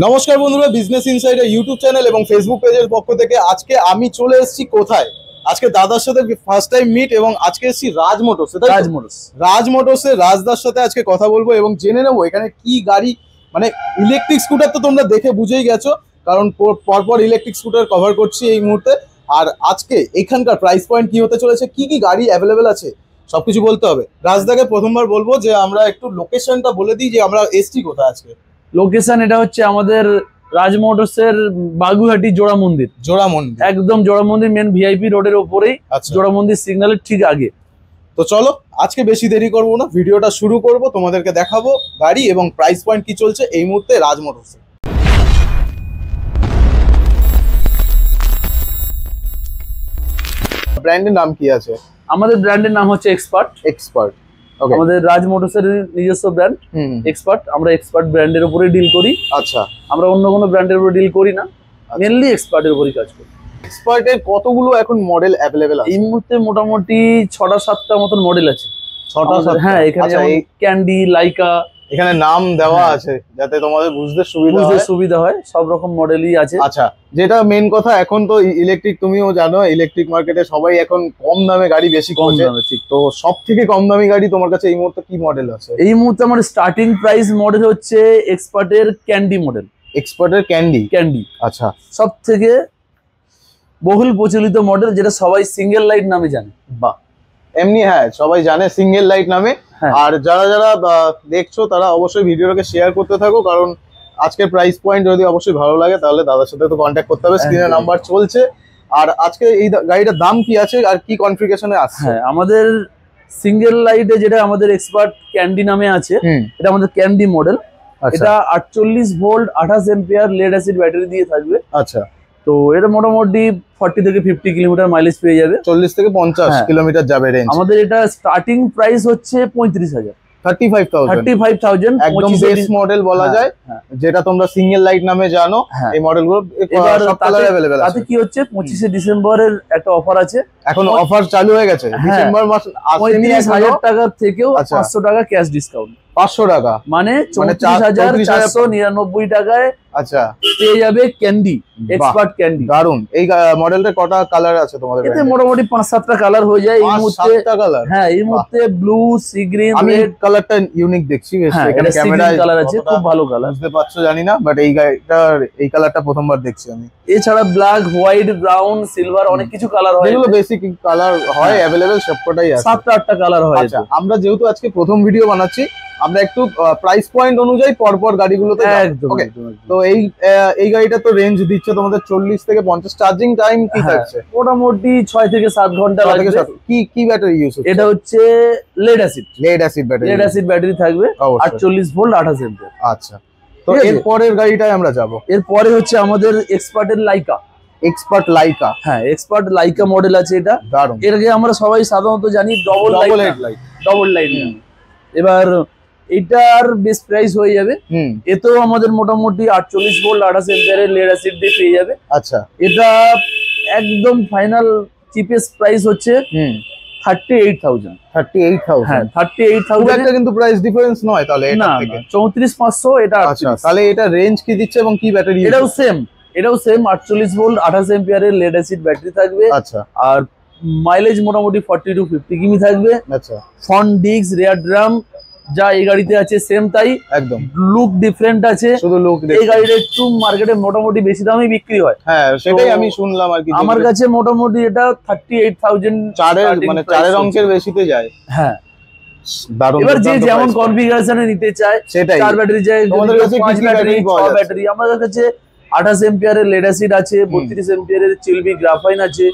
নমস্কার বন্ধুরা, business insider YouTube channel এবং ফেসবুক পেজের পক্ষ থেকে আজকে আমি চলে এসেছি কোথায়? আজকে দাদার সাথে ফার্স্ট টাইম মিট এবং আজকে এসেছি রাজ মোটরসে। রাজ মোটরসে রাজদার সাথে আজকে কথা বলবো এবং জেনে নেবো এখানে কি গাড়ি, মানে ইলেকট্রিক স্কুটার তো তোমরা দেখে বুঝেই গেছো, কারণ পরপর ইলেকট্রিক স্কুটার কভার করছি এই মুহূর্তে। আর আজকে এখানকার প্রাইস পয়েন্ট কি হতে চলেছে, কি কি গাড়ি অ্যাভেলেবেল আছে, সবকিছু বলতে হবে। রাজদাকে প্রথমবার বলবো যে আমরা একটু লোকেশনটা বলে দিই যে আমরা এসছি কোথায় আজকে। লোকেশন এটা হচ্ছে আমাদের রাজ মোটরসের বাগুহাটি জোড়া মন্দির। একদম জোড়া মন্দির মেন ভিআইপি রোডের ওপরেই, জোড়া মন্দির সিগন্যালের ঠিক আগে। তো চলো আজকে বেশি দেরি করব না, ভিডিওটা শুরু করব, তোমাদেরকে দেখাবো গাড়ি এবং প্রাইস পয়েন্ট কি চলছে এই মুহূর্তে রাজ মোটরসে। ব্র্যান্ডের নাম কি আছে? আমাদের ব্র্যান্ডের নাম হচ্ছে এক্সপার্ট। আমাদের রাজ মোটরসের নিজস্ব ব্র্যান্ড এক্সপার্ট। আমরা এক্সপার্ট ব্র্যান্ডের উপরে ডিল করি। আচ্ছা, আমরা অন্য কোনো ব্র্যান্ডের উপরে ডিল করি না, মেনলি এক্সপার্টের উপরেই কাজ করি। এক্সপার্টের কতগুলো এখন মডেল অ্যাভেলেবেল আছে? এই মুহূর্তে মোটামুটি 6টা-7টা মতন মডেল আছে। 6টা-7টা? হ্যাঁ, এখানে ক্যান্ডি, লাইকা, এখানে নাম দেওয়া আছে যাতে তোমাদের বুঝতে সুবিধা হয়। সব রকম মডেলই আছে। আচ্ছা, যেটা মেন কথা, এখন তো ইলেকট্রিক, তুমিও জানো ইলেকট্রিক মার্কেটে সবাই এখন কম দামে গাড়ি বেশি করছে। ঠিক। তো সব থেকে কম দামি গাড়ি তোমার কাছে এই মুহূর্তে কি মডেল আছে? এই মুহূর্তে আমার স্টার্টিং প্রাইস মডেল হচ্ছে এক্সপার্টের ক্যান্ডি মডেল। এক্সপার্টের ক্যান্ডি। আচ্ছা, সব থেকে বহুল প্রচলিত মডেল, যেটা সবাই সিঙ্গেল লাইট নামে জানে। বাহ, এমনি হ্যাঁ সবাই জানে সিঙ্গেল লাইট নামে। আর যারা যারা দেখছো তারা অবশ্যই ভিডিওটাকে শেয়ার করতে থাকো, কারণ আজকের প্রাইস পয়েন্ট যদি অবশ্যই ভালো লাগে তাহলে দাদার সাথে তো কন্ট্যাক্ট করতে হবে, স্ক্রিনে নাম্বার চলছে। আর আজকে এই গাড়িটার দাম কি আছে আর কি কনফিগারেশনে আছে? হ্যাঁ, আমাদের সিঙ্গেল লাইটে যেটা আমাদের এক্সপার্ট ক্যান্ডি নামে আছে, এটা আমাদের ক্যান্ডি মডেল। এটা 48 volt 28 ampere lead acid battery দিয়ে থাকবে। আচ্ছা, তো এটা মোটামুটি 40 থেকে 50 কিলোমিটার মাইলেজ পেয়ে যাবে। 40 থেকে 50 কিলোমিটার যাবে রেঞ্জ। আমাদের এটা স্টার্টিং প্রাইস হচ্ছে 35,000। 35,000 একদম বেস মডেল বলা যায়, যেটা তোমরা সিঙ্গেল লাইট নামে জানো। এই মডেলগুলো সব কালার अवेलेबल আছে। তাতে কি হচ্ছে 25শে ডিসেম্বরের একটা অফার আছে। এখন অফার চালু হয়ে গেছে ডিসেম্বর মাস। 35,000 টাকার থেকেও 500 টাকা ক্যাশ ডিসকাউন্ট। 500 টাকা মানে 34,499 টাকায় আচ্ছা পেয়ে যাবে ক্যান্ডি, এক্সপার্ট ক্যান্ডি। দারুন। এই মডেলটার কটা কালার আছে তোমাদের? এতে মোটামুটি 5-7টা কালার হয়ে যায় এই মুহূর্তে। 7টা কালার? হ্যাঁ, এই মুহূর্তে ব্লু, সি গ্রিন, আমি কালারটা ইউনিক দেখছি। এখানে ক্যামেরায় কালার আছে, খুব ভালো কালার। বুঝতে পারছো জানি না, বাট এই কালারটা প্রথমবার দেখছি আমি। এছাড়া ব্ল্যাক, হোয়াইট, ব্রাউন, সিলভার অনেক কিছু কালার হয়, যেগুলো বেসিক কালার হয় अवेलेबल সবকটাই আছে। 7টা-8টা কালার হয়। আচ্ছা, আমরা যেহেতু আজকে প্রথম ভিডিও বানাচ্ছি, আমরা একটু প্রাইস পয়েন্ট অনুযায়ী পরপর গাড়িগুলোতে তো এই গাড়িটা তো রেঞ্জ দিচ্ছে তোমাদের 40 থেকে 50। চার্জিং টাইম কি থাকছে? মোটামুটি 6 থেকে 7 ঘন্টা লাগবে। কি ব্যাটারি ইউজ হচ্ছে? এটা হচ্ছে লেড অ্যাসিড ব্যাটারি থাকবে, 48 ভোল্ট 28 এম্পিয়ার। আচ্ছা, তো এর পরের গাড়িটাই আমরা যাব। এরপরে হচ্ছে আমাদের এক্সপার্টের লাইকা। হ্যাঁ, এক্সপার্ট লাইকা মডেল আছে। এটা দারুণ। এর আগে আমরা সবাই সাধারণত জানি ডবল লাইট। এবার এটার বেস প্রাইস হয়ে যাবে। এতেও আমাদের মোটামুটি 48 ভোল্ট 28 এম্পিয়ারের লেড অ্যাসিড দিয়ে পেয়ে যাবে। আচ্ছা, এটা একদম ফাইনাল চিপেস্ট প্রাইস হচ্ছে 38,000। হ্যাঁ, 38,000 একটা কিন্তু প্রাইস ডিফারেন্স নয় তাহলে এটা থেকে। 34,500 এটা। আচ্ছা, তাহলে এটা রেঞ্জ কি দিচ্ছে এবং কি ব্যাটারি? এটাও সেম 48 ভোল্ট 28 এম্পিয়ারের লেড অ্যাসিড ব্যাটারি থাকবে। আচ্ছা, আর মাইলেজ মোটামুটি 40 to 50 কিমি থাকবে। আচ্ছা, ফ্রন্ট ডিস্ক, রিয়ার ড্রাম যা এই গাড়িতে আছে সেম তাই, একদম লুক ডিফারেন্ট আছে। শুধু লুক। এই গাড়িটা একটু মার্কেটে মোটামুটি বেশি দামে বিক্রি হয়। হ্যাঁ, সেটাই আমি শুনলাম আর কি। আমার কাছে মোটামুটি এটা 38,000 চারের অঙ্কের বেশিতে যায়। হ্যাঁ, দারুণ। এবার যে যেমন কনফিগারেশনে নিতে চায়, সেটাই। 4 ব্যাটারি চাই, তোমাদের কাছে 5 ব্যাটারি, 6 ব্যাটারি। আমাদের কাছে 28 এম্পিয়ারের লেড অ্যাসিড আছে, 32 এম্পিয়ারের চিলবি গ্রাফাইন আছে,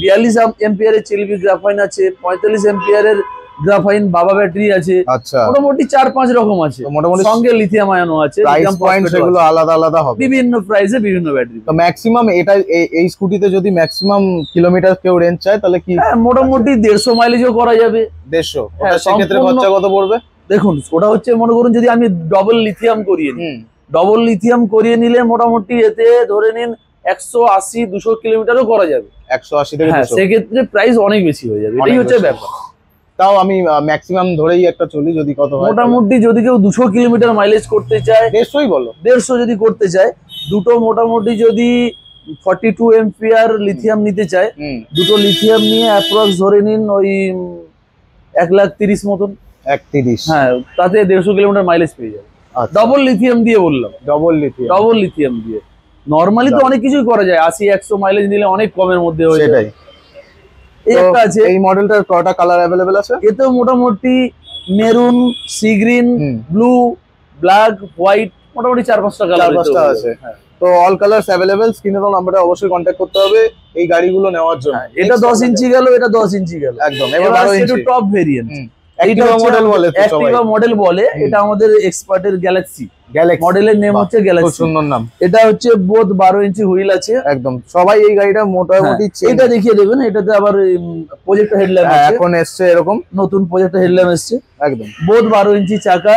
42 এম্পিয়ারের চিলবি গ্রাফাইন আছে, 45 এম্পিয়ারের গ্রাফাইন বাবা ব্যাটারি আছে। আচ্ছা, মোটামুটি 4-5 রকম আছে। মোটামুটি সঙ্গে লিথিয়াম আয়নও আছে। প্রাইস পয়েন্ট সেগুলো আলাদা আলাদা হবে, বিভিন্ন প্রাইসে বিভিন্ন ব্যাটারি। তো ম্যাক্সিমাম এটা এই স্কুটিতে যদি ম্যাক্সিমাম কিলোমিটার কেউ রেঞ্জ চায় তাহলে কি? মোটামুটি 150 মাইলেজও করা যাবে। 150? সেক্ষেত্রে খরচা কত পড়বে? দেখুন, ওটা হচ্ছে মনে করুন যদি আমি ডবল লিথিয়াম করিয়ে নিলে মোটামুটি এতে ধরে নিন 180-200 কিলোমিটারও করা যাবে। 180 থেকে 200? সেক্ষেত্রে প্রাইস অনেক বেশি হয়ে যাবে। এটাই হচ্ছে ব্যাপার। তাও আমি ম্যাক্সিমাম ধরেই একটা চলি, যদি কত হয় মোটামুটি যদি কেউ 200 কিলোমিটার মাইলেজ করতে চায়, 150ই বলো, 150 যদি করতে চায়, দুটো মোটামুটি যদি 42 এম্পিয়ার লিথিয়াম নিতে চায়, দুটো লিথিয়াম নিয়ে অ্যাপ্রক্স ধরে নিন ওই 1,30,000 মতন। 1,30,000, হ্যাঁ, তাতে 150 কিলোমিটার মাইলেজ পেয়ে যাবে। ডবল লিথিয়াম দিয়ে বললাম, ডবল লিথিয়াম দিয়ে। নরমালি তো অনেক কিছুই করা যায়, 80-100 মাইলেজ নিলে অনেক কমের মধ্যে হয়ে যায়। সেটাই। এই একটা আছে। এই মডেলটার কয়টা কালার अवेलेबल আছে? এতে মোটামুটি maroon, sea green, blue, black, white, মোটামুটি 4-5টা কালার আছে। তো অল কালারস अवेलेबल। স্ক্রিনে তো নাম্বারে অবশ্যই কন্টাক্ট করতে হবে এই গাড়িগুলো নেওয়ার জন্য। এটা 10 ইঞ্চি গেল, এটা 10 ইঞ্চি গেল একদম। এবার 12 ইঞ্চি টপ ভেরিয়েন্ট, অ্যাক্টিভা মডেল বলে তো সবাই। অ্যাক্টিভা মডেল বলে। এটা আমাদের এক্সপার্টের গ্যালাক্সি মডেলের নেম হচ্ছে গ্যালাক্সি, খুব সুন্দর নাম। এটা হচ্ছে বোথ 12 ইঞ্চি হুইল আছে একদম। সবাই এই গাড়িটা মোটামুটি এটা দেখিয়ে দেবেন। এটাতে আবার প্রজেক্টর হেডল্যাম্প আছে, এখন এসছে এরকম নতুন প্রজেক্টর হেডল্যাম্প এসছে। একদম। বোথ 12 ইঞ্চি চাকা,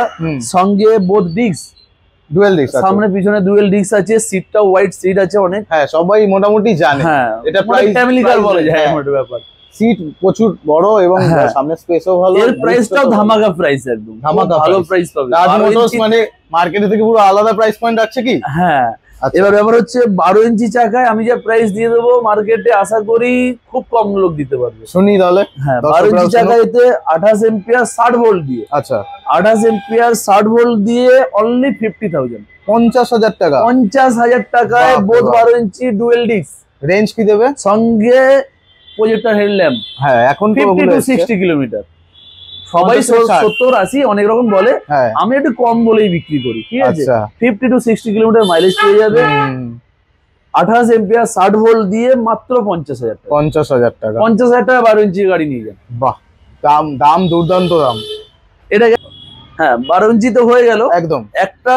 সঙ্গে বোথ ডিস্ক, ডুয়াল ডিস্ক, সামনে পিছনে ডুয়াল ডিস্ক আছে। সিটটাও হোয়াইট সিট আছে অনেক। হ্যাঁ, সবাই মোটামুটি জানে। হ্যাঁ, এটা প্রাইস ফ্যামিলি কার বলা যায় এমন একটা ব্যাপার। সিট প্রচুর বড় এবং সামনে স্পেসও ভালো। এর প্রাইসটাও ধামাকা প্রাইস, একদম ধামাকা ভালো প্রাইস পাবে। রাজ মোটরস মানে মার্কেটে থেকে পুরো আলাদা প্রাইস পয়েন্ট রাখছে কি? হ্যাঁ। এবার ব্যাপার হচ্ছে 12 ইঞ্চি চাকায় আমি যে প্রাইস দিয়ে দেবো মার্কেটে আশা করি খুব কম লোক দিতে পারবে। শুনি তাহলে। হ্যাঁ, 12 ইঞ্চি চাকাতে 28 এম্পিয়ার 60 ভোল্ট দিয়ে। আচ্ছা, 28 এম্পিয়ার 60 ভোল্ট দিয়ে অনলি 50,000, 50,000 টাকা। 50,000 টাকায় বোথ 12 ইঞ্চি ডুয়েল ডিস্ক। রেঞ্জ কি দেবে? সঙ্গে প্রজেক্টর হেডল্যাম্প। হ্যাঁ, এখন 50 to 60 কিলোমিটার। সবাই 70-80 অনেক রকম বলে, আমি একটু কম বলেই বিক্রি করি, ঠিক আছে? 50 to 60 কিলোমিটার মাইলেজ পেয়ে যাবে। 28 এম্পিয়ার 60 ভোল্ট দিয়ে মাত্র 50,000 টাকা। 50,000 টাকা। 50,000 টাকা 12 ইঞ্চি গাড়ি নিয়ে যান। বাহ, দাম দুর্দান্ত দাম। এটা হ্যাঁ 12 ইঞ্চি তো হয়ে গেল একদম। একটা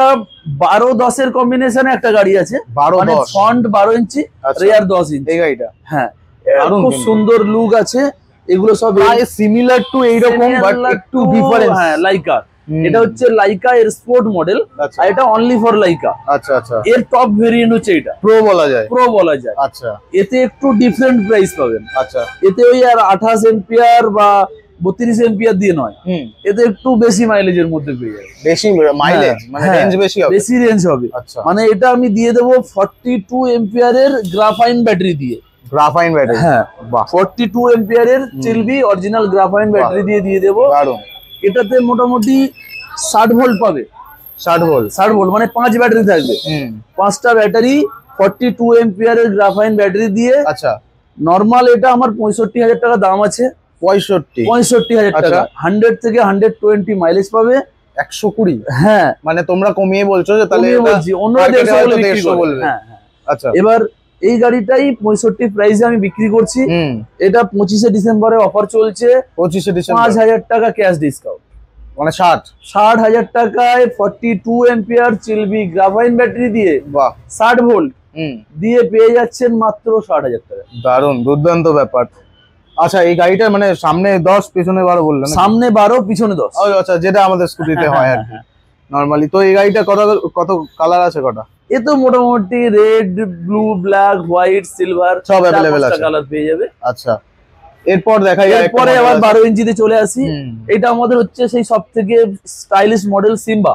12-10 এর কম্বিনেশনে একটা গাড়ি আছে, 12-10 মানে ফ্রন্ট 12 ইঞ্চি, রিয়ার 10 ইঞ্চি। এই গাড়িটা হ্যাঁ, খুব সুন্দর লুক আছে। এগুলো সব সিমিলার টু এইরকম বাট একটু ডিফারেন্স। হ্যাঁ, লাইকা। এটা হচ্ছে লাইকা এর স্পোর্ট মডেল, আর এটা অনলি ফর লাইকা। আচ্ছা আচ্ছা। এর টপ ভেরিয়েন্ট হচ্ছে এটা, প্রো বলা যায়। প্রো বলা যায়। আচ্ছা। এতে একটু ডিফারেন্ট প্রাইস পাবেন। আচ্ছা। এতে ওই আর 28 এম্পিয়ার বা 32 এম্পিয়ার দিয়ে নয়, এতে একটু বেশি মাইলেজের মধ্যে পেয়ে যাবে। বেশি মাইলেজ মানে রেঞ্জ বেশি হবে। বেশি রেঞ্জ হবে। আচ্ছা। মানে এটা আমি দিয়ে দেব 42 এম্পিয়ারের গ্রাফাইন ব্যাটারি দিয়ে। Graphene battery? হ্যাঁ, 42 এম্পিয়ারের চিলবি অরিজিনাল গ্রাফাইন ব্যাটারি দিয়ে দেব। দারুণ। এটাতে মোটামুটি 60 ভোল্ট পাবে। 60 ভোল্ট মানে 5 ব্যাটারি থাকবে। 5টা ব্যাটারি 42 এম্পিয়ারের গ্রাফাইন ব্যাটারি দিয়ে। আচ্ছা। নরমাল এটা আমার 65,000 টাকা দাম আছে। 65,000 টাকা। 100 থেকে 120 মাইলেজ পাবে। 120? হ্যাঁ, মানে তোমরা কমিয়ে বলছো যে তাহলে বলছি অন্যরা 150 বলবে। হ্যাঁ। আচ্ছা। এবার এই গাড়িটাই 65 প্রাইসে আমি বিক্রি করছি। এটা 25শে ডিসেম্বরে অফার চলছে। 25শে ডিসেম্বর 5,000 টাকা ক্যাশ ডিসকাউন্ট, মানে 60,000 টাকায় 42 এম্পিয়ার চিলবি গ্রাফাইন ব্যাটারি দিয়ে। বাহ। 60 ভোল্ট দিয়ে পেয়ে যাচ্ছেন মাত্র 60,000 টাকা। দারুণ, দুর্দান্ত ব্যাপার। আচ্ছা, এই গাড়িটা মানে সামনে 10 পিছনে 12 বললেন? সামনে 12 পিছনে 10। আচ্ছা, যেটা আমাদের স্কুটিতে হয় আর কি নরমালি। তো এই গাড়িটা কত কালার আছে? কটা? এ তো মোটামুটি red, blue, black, white, silver সব अवेलेबल আছে, কালার পেয়ে যাবে। আচ্ছা। এরপর দেখাই এরপরে আবার 12 ইঞ্চিতে চলে আসি। এটা আমাদের হচ্ছে সেই সবথেকে স্টাইলিশ মডেল সিম্বা।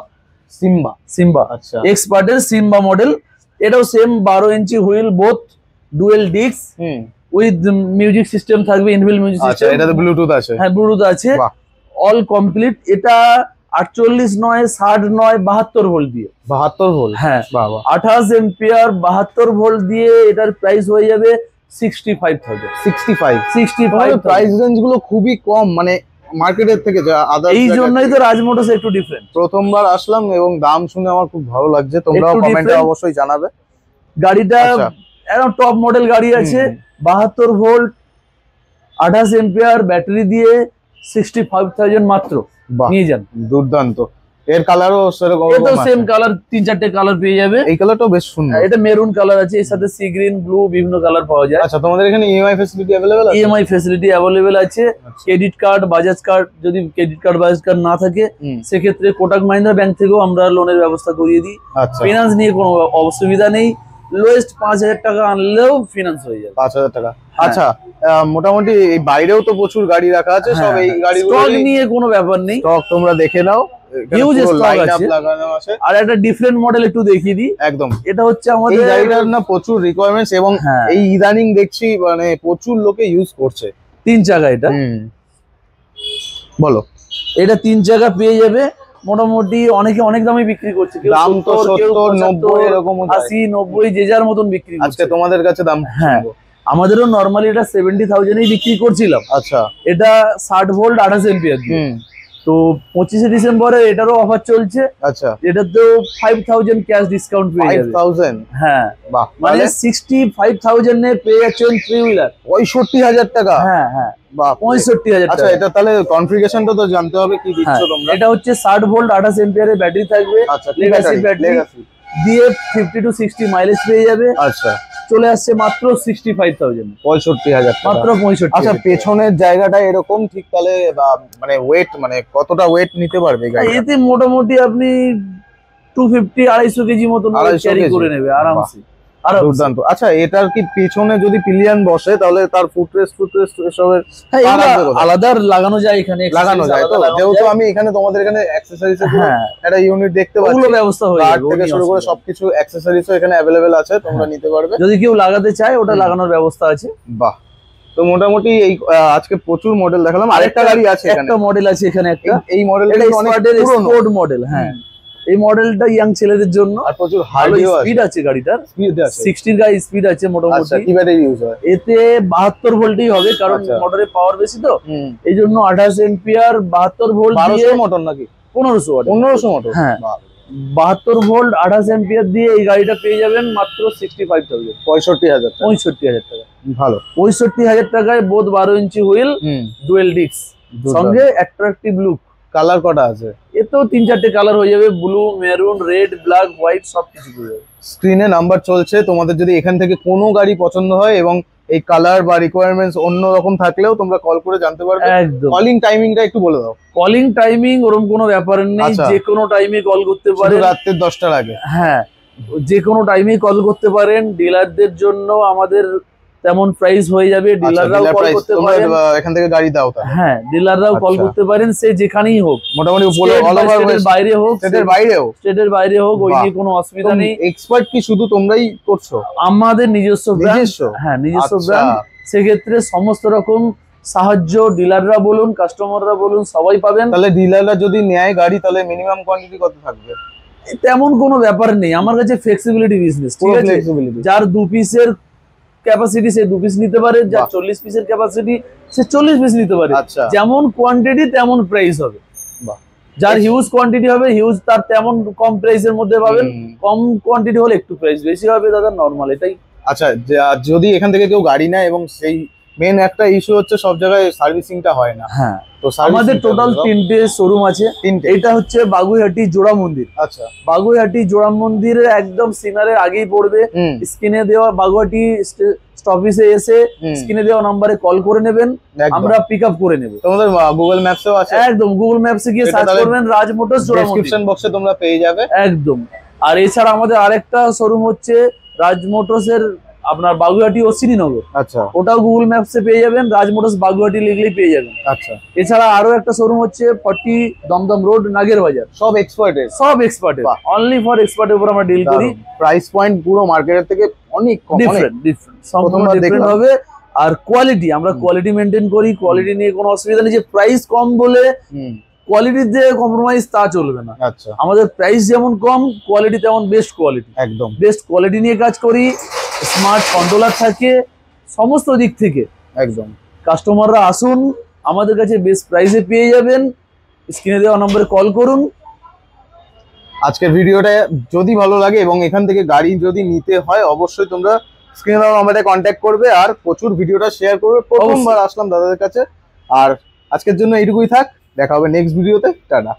আচ্ছা। এক্সপার্টের সিম্বা মডেল। এটাও same 12 inch wheel, both dual disk with music system থাকবে, ইনবিল্ট মিউজিক সিস্টেম। আচ্ছা, এটাতে ব্লুটুথ আছে? হ্যাঁ, ব্লুটুথ আছে, অল কমপ্লিট। এটা 48 নয়, 60 নয়, 72 ভোল্ট দিয়ে। 72 ভোল্ট? হ্যাঁ, 28 এম্পিয়ার 72 ভোল্ট দিয়ে এটার প্রাইস হয়ে যাবে 65,000। 65 প্রাইস রেঞ্জ গুলো খুবই কম মানে মার্কেটের থেকে। এই জন্যই তো রাজ মোটরস একটু ডিফারেন্ট। প্রথমবার আসলাম এবং দাম শুনে আমার খুব ভালো লাগছে। তোমরাও কমেন্টে অবশ্যই জানাবে। গাড়িটা একদম টপ মডেল গাড়ি আছে। 72 ভোল্ট 28 এম্পিয়ার ব্যাটারি দিয়ে 65,000 মাত্র নিয়ে যান। দুর্দান্ত। এর কালারও সেরকম? এটা সেম কালার, 3-4টে কালার পেয়ে যাবে। এই কালারটাও বেশ সুন্দর। এটা মেরুন কালার আছে, এর সাথে সি গ্রিন, ব্লু, বিভিন্ন কালার পাওয়া যায়। আচ্ছা, তোমাদের এখানে ইএমআই ফ্যাসিলিটি अवेलेबल আছে? ইএমআই ফ্যাসিলিটি अवेलेबल আছে। ক্রেডিট কার্ড, বাজাজ কার্ড, যদি ক্রেডিট কার্ড বাজাজ কার্ড না থাকে সেক্ষেত্রে কোটাক মাহিন্দ্রা ব্যাংক থেকেও আমরা লোনের ব্যবস্থা করিয়ে দিই। আচ্ছা। ফিনান্স নিয়ে কোনো অসুবিধা নেই। লোয়েস্ট 5000 টাকা আনলেও ফিনান্স হয়ে যাবে। 5000 টাকা। আচ্ছা, মোটামুটি এই বাইরেও তো প্রচুর গাড়ি রাখা আছে, সব এই গাড়িগুলো স্টক নিয়ে কোনো ব্যাপার নেই, স্টক তোমরা দেখে নাও, হিউজ স্টক আছে। লাগানো আছে। আর একটা ডিফারেন্ট মডেল একটু দেখিয়ে দিই। একদম, এটা হচ্ছে আমাদের এই গাড়িটার না প্রচুর রিকোয়ারমেন্টস, এবং এই ইদানিং দেখছি মানে প্রচুর লোকে ইউজ করছে। 3 চাকা এটা, বলো। এটা 3 চাকা পেয়ে যাবে মোটামুটি, অনেকে অনেক দামে বিক্রি করছে, দাম তো 70 90 এরকম 80 90 যে যার মতন বিক্রি করছে। আজকে তোমাদের কাছে দাম? হ্যাঁ, আমাদেরও নরমালি এটা 70,000 এই বিক্রি করছিলাম। আচ্ছা, এটা 60 ভোল্ট 28 এম্পিয়ার দিয়ে। তো 25শে ডিসেম্বরে এটারও অফার চলছে। আচ্ছা, এটা তো 5000 ক্যাশ ডিসকাউন্ট পেয়ে যাবে। 5000? হ্যাঁ, বাহ, মানে 65,000 এ পেয়ে যাচ্ছেন 3 হুইলার 65000 টাকা। হ্যাঁ হ্যাঁ, বাহ, 65,000 টাকা। আচ্ছা, এটা তাহলে কনফিগারেশনটা তো জানতে হবে, কি দিচ্ছ তোমরা? এটা হচ্ছে 60 ভোল্ট 28 এম্পিয়ারের ব্যাটারি থাকবে। আচ্ছা, লেগাসি ব্যাটারি দিয়ে 50 to 60 মাইলেজ পেয়ে যাবে। আচ্ছা, চলে আসছে মাত্র 65,000, 65,000 মাত্র 65। আচ্ছা, পেছনের জায়গাটা এরকম ঠিক, তাহলে মানে ওয়েট, মানে কতটা ওয়েট নিতে পারবে গাড়ি? এতে মোটামুটি আপনি 250 250 কেজি মতন ক্যারি করে নেবে আরামসে। দুর্দান্ত। আচ্ছা, এটার কি পেছনে যদি পিলিয়ন বসে তাহলে তার ফুটরেস্ট এসবের আলাদা লাগানো যায়? এখানে লাগানো যায় তো, যেহেতু আমি এখানে তোমাদের এখানে অ্যাকসেসরিজ এর একটা ইউনিট দেখতে পাচ্ছি, ওগুলো ব্যবস্থা হয়ে যাবে, থেকে শুরু করে সবকিছু অ্যাকসেসরিজও এখানে अवेलेबल আছে, তোমরা নিতে পারবে যদি কেউ লাগাতে চায়, ওটা লাগানোর ব্যবস্থা আছে। বাহ, তো মোটামুটি এই আজকে প্রচুর মডেল দেখালাম। আরেকটা গাড়ি আছে এখানে, একটা মডেল আছে এখানে, একটা এই মডেলটা অনেক স্পোর্ট মডেল। হ্যাঁ, এই মডেলটা ইয়াং ছেলেদের জন্য, আর প্রচুর হার্ডিও আছে, স্পিড আছে গাড়িটার, স্পিড আছে 60 গাই স্পিড আছে মোটামুটি। আচ্ছা, কি ব্যাটারি ইউজ হয় এতে? 72 ভোল্টই হবে, কারণ মোটরের পাওয়ার বেশি তো, এই জন্য 28 এম্পিয়ার 72 ভোল্ট দিয়ে। 1200 মোটর নাকি 1500 ওয়াট? 1500 মোটর। হ্যাঁ, 72 ভোল্ট 28 এম্পিয়ার দিয়ে এই গাড়িটা পেয়ে যাবেন মাত্র 65,000, 65,000 টাকা। 65,000 টাকা। ভালো, 65,000 টাকায় বোধ 12 ইঞ্চি হুইল, ডুয়েল ডিস্ক, সঙ্গে অ্যাট্রাকটিভ লুক। কালার কটা আছে? এতেও 3-4টে কালার হয়ে যাবে, blue, maroon, red, black, white, সবকিছু পেয়ে যাবে। স্ক্রিনে নাম্বার চলছে, তোমাদের যদি এখান থেকে কোনো গাড়ি পছন্দ হয় এবং এই কালার বা রিকোয়ারমেন্টস অন্য রকম থাকলেও তোমরা কল করে জানতে পারবে। একদম। কলিং টাইমিংটা একটু বলে দাও। কলিং টাইমিং ওরকম কোনো ব্যাপার নেই, যে কোনো টাইমে কল করতে পারেন, রাত্রে 10টার আগে। হ্যাঁ, যে কোনো টাইমে কল করতে পারেন। ডিলারদের জন্য আমাদের তেমন প্রাইস হয়ে যাবে, ডিলাররাও কল করতে পারেন, এখান থেকে গাড়ি দাও। হ্যাঁ, ডিলাররাও কল করতে পারেন, সে যেখানেই হোক, মোটামুটি অল ওভার বাইরে হোক, স্টেটের বাইরেও ওই নিয়ে কোনো অসুবিধা নেই। এক্সপার্ট কি শুধু তোমরাই করছো? আমাদের নিজস্ব ব্র্যান্ড। হ্যাঁ, নিজস্ব ব্র্যান্ড, সেক্ষেত্রে সমস্ত রকম সাহায্য ডিলাররা বলুন, কাস্টমাররা বলুন, সবাই পাবেন। তাহলে ডিলাররা যদি নেয় গাড়ি, তাহলে মিনিমাম কোয়ান্টিটি কত থাকবে? তেমন কোনো ব্যাপার নেই, আমার কাছে ফ্লেক্সিবিলিটি বিজনেস, ঠিক আছে? যার 2 পিসের ক্যাপাসিটি সে 2 পিস নিতে পারে, যার 40 পিসের ক্যাপাসিটি সে 40 পিস নিতে পারে। যেমন কোয়ান্টিটি তেমন প্রাইস হবে। যার হিউজ কোয়ান্টিটি হবে, হিউজ, তার তেমন কম প্রাইসের মধ্যে পাবেন। কম কোয়ান্টিটি হলে একটু প্রাইস বেশি হবে, দাদা, নরমাল এটাই। আচ্ছা, যদি এখান থেকে কেউ গাড়ি নেয়, এবং সেই মেন একটা ইস্যু হচ্ছে সব জায়গায় সার্ভিসিংটা হয় না। হ্যাঁ, তো আমাদের টোটাল 3টে শোরুম আছে। এটা হচ্ছে বাগুইহাটি জোড়া মন্দির। আচ্ছা, বাগুইহাটি জোড়া মন্দিরের একদম সিনারের আগেই পড়বে, স্ক্রিনে দেওয়া বাগুইহাটি স্টপেজে এসে স্ক্রিনে দেওয়া নম্বরে কল করে নেবেন, আমরা পিক আপ করে নেব। তোমাদের গুগল ম্যাপসেও আছে, একদম গুগল ম্যাপসে গিয়ে সার্চ করবেন রাজ মোটরস জোড়া মন্দির, ডেসক্রিপশন বক্সে তোমরা পেয়ে যাবে একদম। আর এছাড়া আমাদের আরেকটা শোরুম হচ্ছে রাজ মোটরসের আপনার বাগুইহাটি ও শ্রীনগর। আচ্ছা, ওটাও গুগল ম্যাপসে পেয়ে যাবেন, রাজ মোটরস বাগুইহাটি লিখলেই পেয়ে যাবেন। আচ্ছা, এছাড়া আরো একটা শোরুম হচ্ছে 40 দমদম রোড, নাগের বাজার। সব এক্সপার্টের, অনলি ফর এক্সপার্টের উপর আমরা ডিল করি। প্রাইস পয়েন্ট পুরো মার্কেটের থেকে অনেক ডিফারেন্ট, সম্পূর্ণ ডিফারেন্ট হবে। আর কোয়ালিটি, আমরা কোয়ালিটি মেনটেন করি, কোয়ালিটি নিয়ে কোনো অসুবিধা নেই। যে প্রাইস কম বলে কোয়ালিটিতে কম্প্রোমাইজ তা চলবে না। আচ্ছা, আমাদের প্রাইস যেমন কম, কোয়ালিটি তেমন বেস্ট কোয়ালিটি, একদম বেস্ট কোয়ালিটি নিয়ে কাজ করি। স্মার্ট কন্ট্রোলার থাকে সমস্ত দিক থেকে, একদম। কাস্টমাররা আসুন, আমাদের কাছে বেস্ট প্রাইসে পেয়ে যাবেন। স্ক্রিনে দেওয়া নম্বরে কল করুন। আজকের ভিডিওটা যদি ভালো লাগে এবং এখান থেকে গাড়ি যদি নিতে হয়, অবশ্যই তোমরা স্ক্রিনে দেওয়া নম্বরে কন্ট্যাক্ট করবে, আর প্রচুর ভিডিওটা শেয়ার করবে। প্রথমবার আসলাম দাদাদের কাছে, আর আজকের জন্য এইটুকুই থাক। দেখা হবে নেক্সট ভিডিওতে। টাটা।